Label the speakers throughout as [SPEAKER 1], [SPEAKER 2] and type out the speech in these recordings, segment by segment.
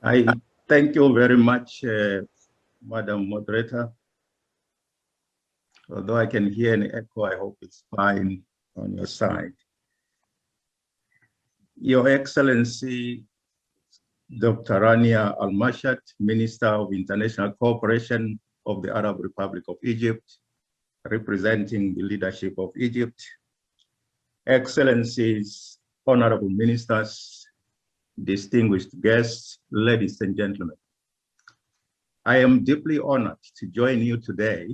[SPEAKER 1] I thank you very much, Madam Moderator. Although I can hear an echo, I hope it's fine on your side. Your Excellency, Dr. Rania Al-Mashat, Minister of International Cooperation of the Arab Republic of Egypt, representing the leadership of Egypt, Excellencies, Honorable Ministers, distinguished guests, ladies and gentlemen. I am deeply honored to join you today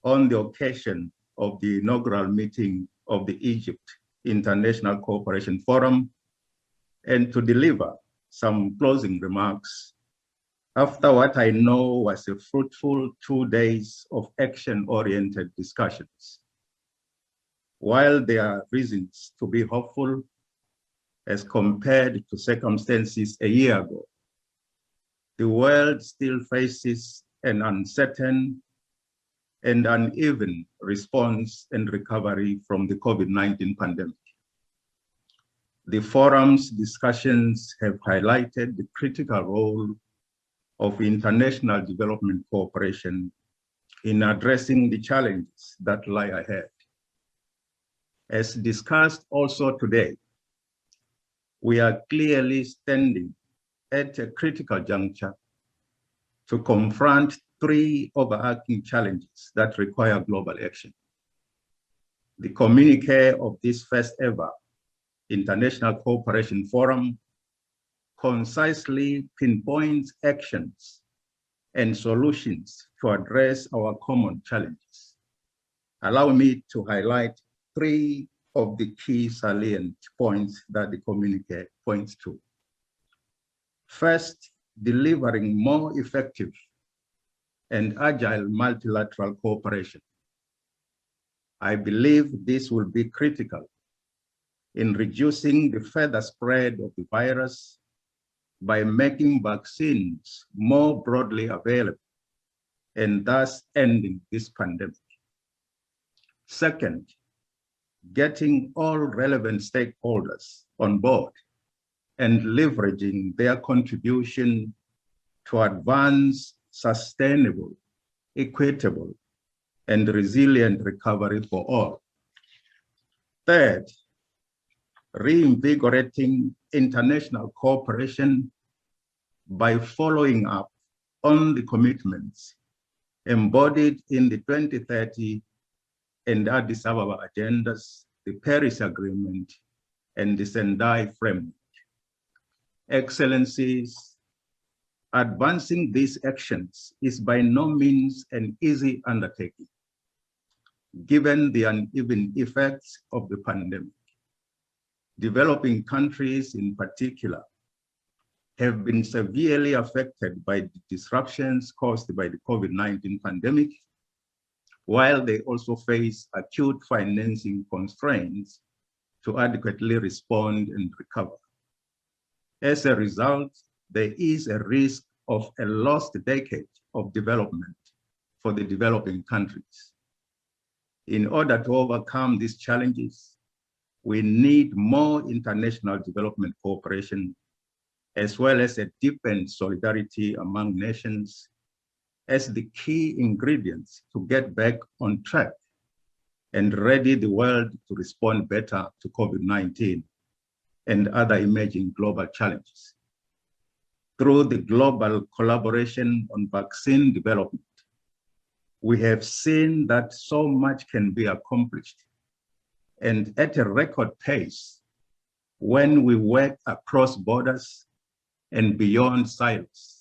[SPEAKER 1] on the occasion of the inaugural meeting of the Egypt International Cooperation Forum and to deliver some closing remarks after what I know was a fruitful 2 days of action-oriented discussions. While there are reasons to be hopeful as compared to circumstances a year ago, the world still faces an uncertain and uneven response and recovery from the COVID-19 pandemic. The forum's discussions have highlighted the critical role of international development cooperation in addressing the challenges that lie ahead. As discussed also today, we are clearly standing at a critical juncture to confront 3 overarching challenges that require global action. The communique of this first ever International Cooperation Forum concisely pinpoints actions and solutions to address our common challenges. Allow me to highlight 3 of the key salient points that the communique points to. First, delivering more effective and agile multilateral cooperation. I believe this will be critical in reducing the further spread of the virus by making vaccines more broadly available and thus ending this pandemic. Second, getting all relevant stakeholders on board and leveraging their contribution to advance sustainable, equitable, and resilient recovery for all. Third, reinvigorating international cooperation by following up on the commitments embodied in the 2030 and Addis Ababa agendas, the Paris Agreement, and the Sendai framework. Excellencies, advancing these actions is by no means an easy undertaking, given the uneven effects of the pandemic. Developing countries in particular have been severely affected by the disruptions caused by the COVID-19 pandemic, while they also face acute financing constraints to adequately respond and recover. As a result, there is a risk of a lost decade of development for the developing countries. In order to overcome these challenges, we need more international development cooperation, as well as a deepened solidarity among nations as the key ingredients to get back on track and ready the world to respond better to COVID-19 and other emerging global challenges. Through the global collaboration on vaccine development, we have seen that so much can be accomplished, and at a record pace when we work across borders and beyond silos.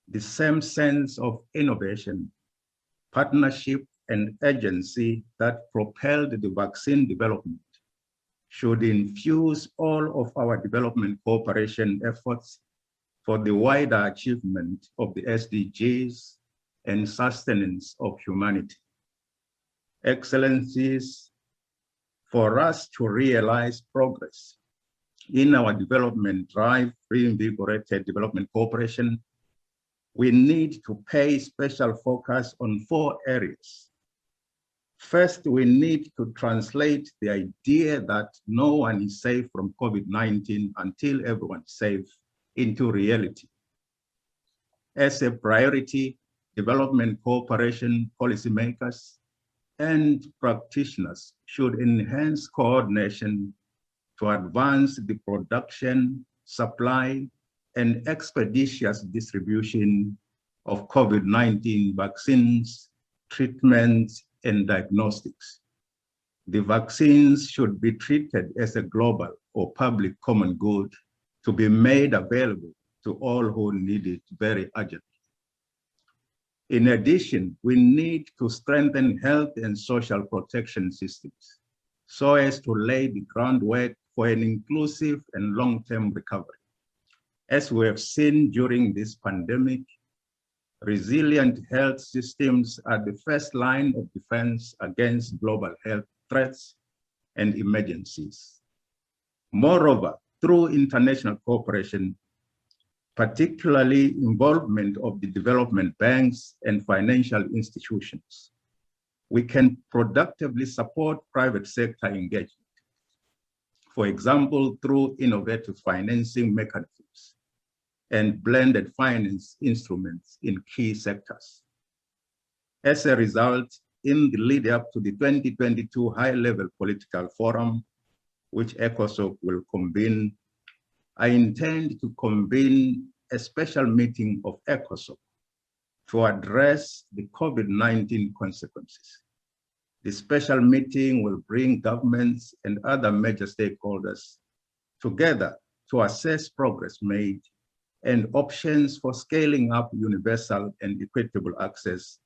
[SPEAKER 1] The same sense of innovation, partnership, and agency that propelled the vaccine development should infuse all of our development cooperation efforts for the wider achievement of the SDGs and sustenance of humanity. Excellencies, for us to realize progress in our development drive, reinvigorated development cooperation, we need to pay special focus on 4 areas. First, we need to translate the idea that no one is safe from COVID-19 until everyone is safe into reality. As a priority, development cooperation policymakers and practitioners should enhance coordination to advance the production, supply, and expeditious distribution of COVID-19 vaccines, treatments, and diagnostics. The vaccines should be treated as a global or public common good to be made available to all who need it very urgently. In addition, we need to strengthen health and social protection systems so as to lay the groundwork for an inclusive and long-term recovery. As we have seen during this pandemic, resilient health systems are the first line of defense against global health threats and emergencies. Moreover, through international cooperation, particularly involvement of the development banks and financial institutions, we can productively support private sector engagement. For example, through innovative financing mechanisms and blended finance instruments in key sectors. As a result, in the lead up to the 2022 high-level political forum, which UNECOSOC will convene, I intend to convene a special meeting of UNECOSOC to address the COVID-19 consequences. The special meeting will bring governments and other major stakeholders together to assess progress made and options for scaling up universal and equitable access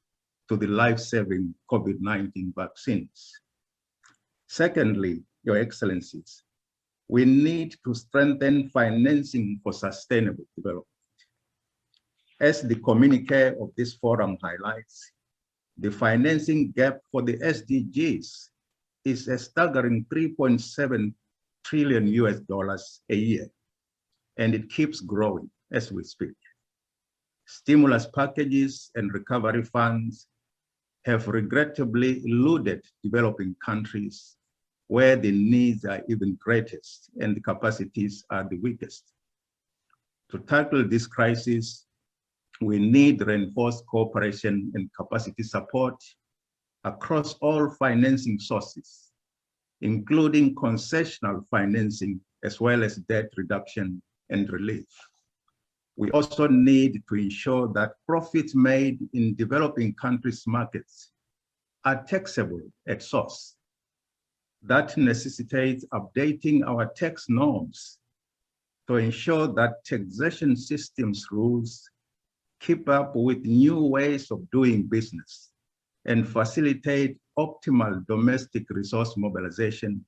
[SPEAKER 1] to the life-saving COVID-19 vaccines. Secondly, Your Excellencies, we need to strengthen financing for sustainable development. As the communique of this forum highlights, the financing gap for the SDGs is a staggering $3.7 trillion a year, and it keeps growing as we speak. Stimulus packages and recovery funds have regrettably eluded developing countries where the needs are even greatest and the capacities are the weakest. To tackle this crisis, we need reinforced cooperation and capacity support across all financing sources, including concessional financing as well as debt reduction and relief. We also need to ensure that profits made in developing countries' markets are taxable at source. That necessitates updating our tax norms to ensure that taxation systems rules keep up with new ways of doing business and facilitate optimal domestic resource mobilization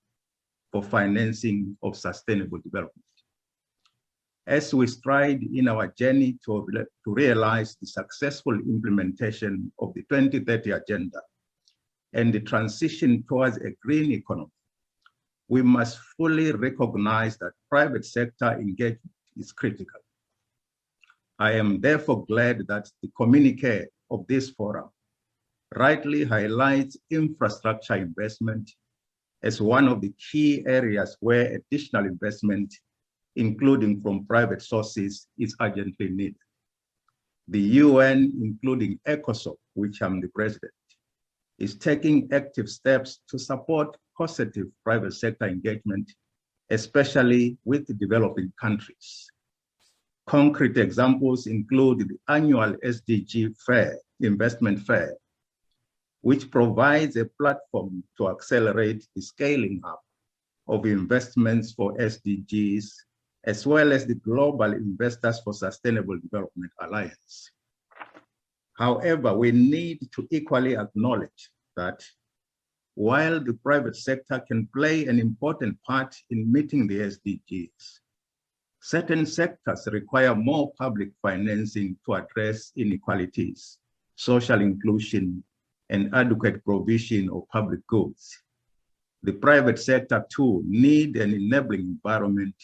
[SPEAKER 1] for financing of sustainable development. As we stride in our journey to realize the successful implementation of the 2030 Agenda and the transition towards a green economy, we must fully recognize that private sector engagement is critical. I am therefore glad that the communique of this forum rightly highlights infrastructure investment as one of the key areas where additional investment, including from private sources, is urgently needed. The UN, including UNECOSOC, which I'm the president, is taking active steps to support positive private sector engagement, especially with the developing countries. Concrete examples include the annual SDG Fair, Investment Fair, which provides a platform to accelerate the scaling up of investments for SDGs, as well as the Global Investors for Sustainable Development Alliance. However, we need to equally acknowledge that while the private sector can play an important part in meeting the SDGs, certain sectors require more public financing to address inequalities, social inclusion, and adequate provision of public goods. The private sector too needs an enabling environment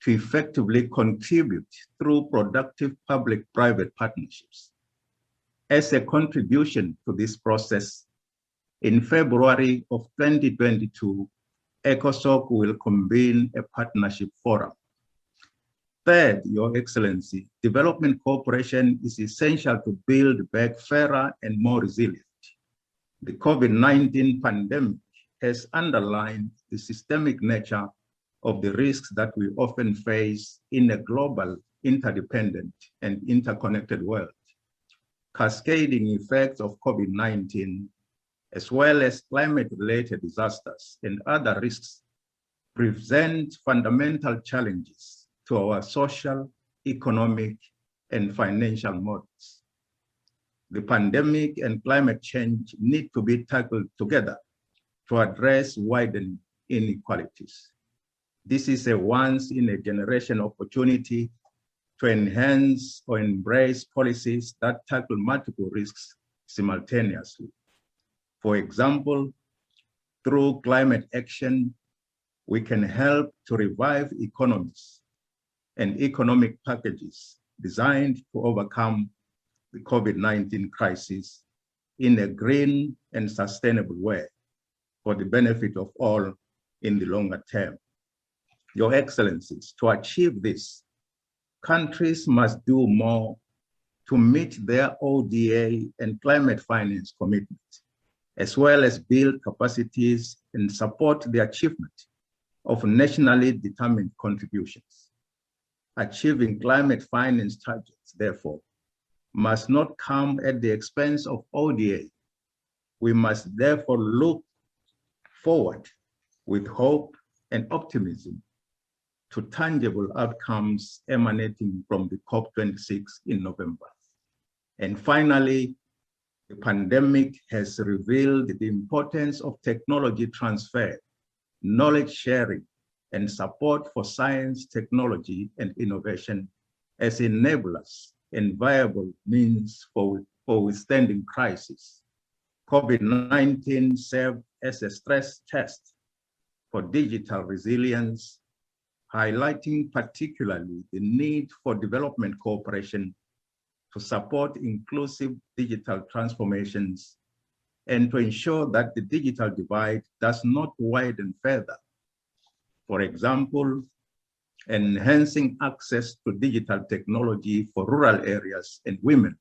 [SPEAKER 1] to effectively contribute through productive public-private partnerships. As a contribution to this process, in February of 2022, UNECOSOC will convene a partnership forum. Third, Your Excellency, development cooperation is essential to build back fairer and more resilient. The COVID-19 pandemic has underlined the systemic nature of the risks that we often face in a global, interdependent, and interconnected world. Cascading effects of COVID-19, as well as climate-related disasters and other risks, present fundamental challenges to our social, economic, and financial models. The pandemic and climate change need to be tackled together to address widening inequalities. This is a once-in-a-generation opportunity to enhance or embrace policies that tackle multiple risks simultaneously. For example, through climate action, we can help to revive economies and economic packages designed to overcome the COVID-19 crisis in a green and sustainable way for the benefit of all in the longer term. Your Excellencies, to achieve this, countries must do more to meet their ODA and climate finance commitments, as well as build capacities and support the achievement of nationally determined contributions. Achieving climate finance targets, therefore, must not come at the expense of ODA. We must therefore look forward with hope and optimism to tangible outcomes emanating from the COP26 in November. And finally, the pandemic has revealed the importance of technology transfer, knowledge sharing, and support for science, technology, and innovation as enablers and viable means for withstanding crisis. COVID-19 served as a stress test for digital resilience, highlighting particularly the need for development cooperation to support inclusive digital transformations and to ensure that the digital divide does not widen further. For example, enhancing access to digital technology for rural areas and women,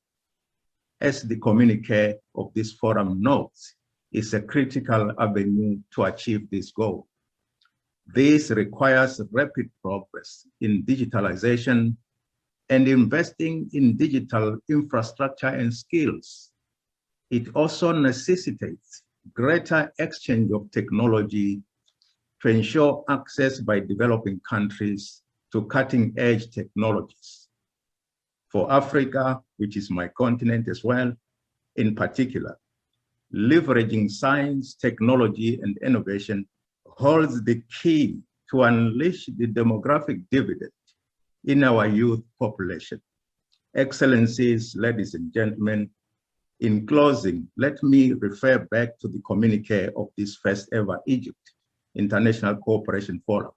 [SPEAKER 1] as the communique of this forum notes, is a critical avenue to achieve this goal. This requires rapid progress in digitalization and investing in digital infrastructure and skills. It also necessitates greater exchange of technology to ensure access by developing countries to cutting-edge technologies. For Africa, which is my continent as well, in particular, leveraging science, technology, and innovation holds the key to unleash the demographic dividend in our youth population. Excellencies, ladies and gentlemen, in closing, let me refer back to the communique of this first ever Egypt International Cooperation Forum.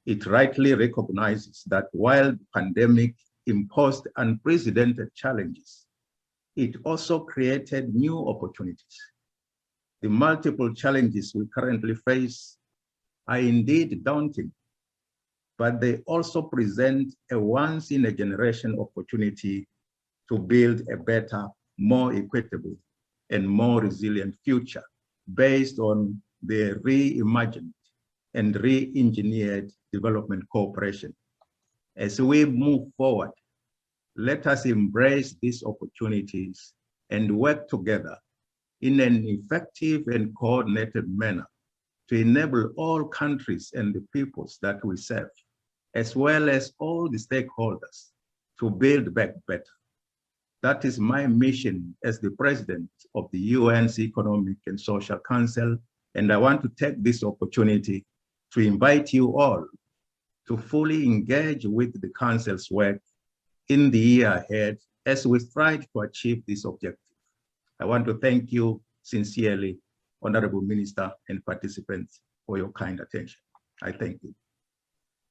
[SPEAKER 1] It rightly recognizes that while the pandemic imposed unprecedented challenges, it also created new opportunities. The multiple challenges we currently face are indeed daunting, but they also present a once-in-a-generation opportunity to build a better, more equitable, and more resilient future based on the reimagined and re-engineered development cooperation. As we move forward, let us embrace these opportunities and work together in an effective and coordinated manner to enable all countries and the peoples that we serve, as well as all the stakeholders, to build back better. That is my mission as the president of the UN's Economic and Social Council, and I want to take this opportunity to invite you all to fully engage with the Council's work in the year ahead as we strive to achieve this objective. I want to thank you sincerely, Honorable Minister and participants, for your kind attention. I thank you.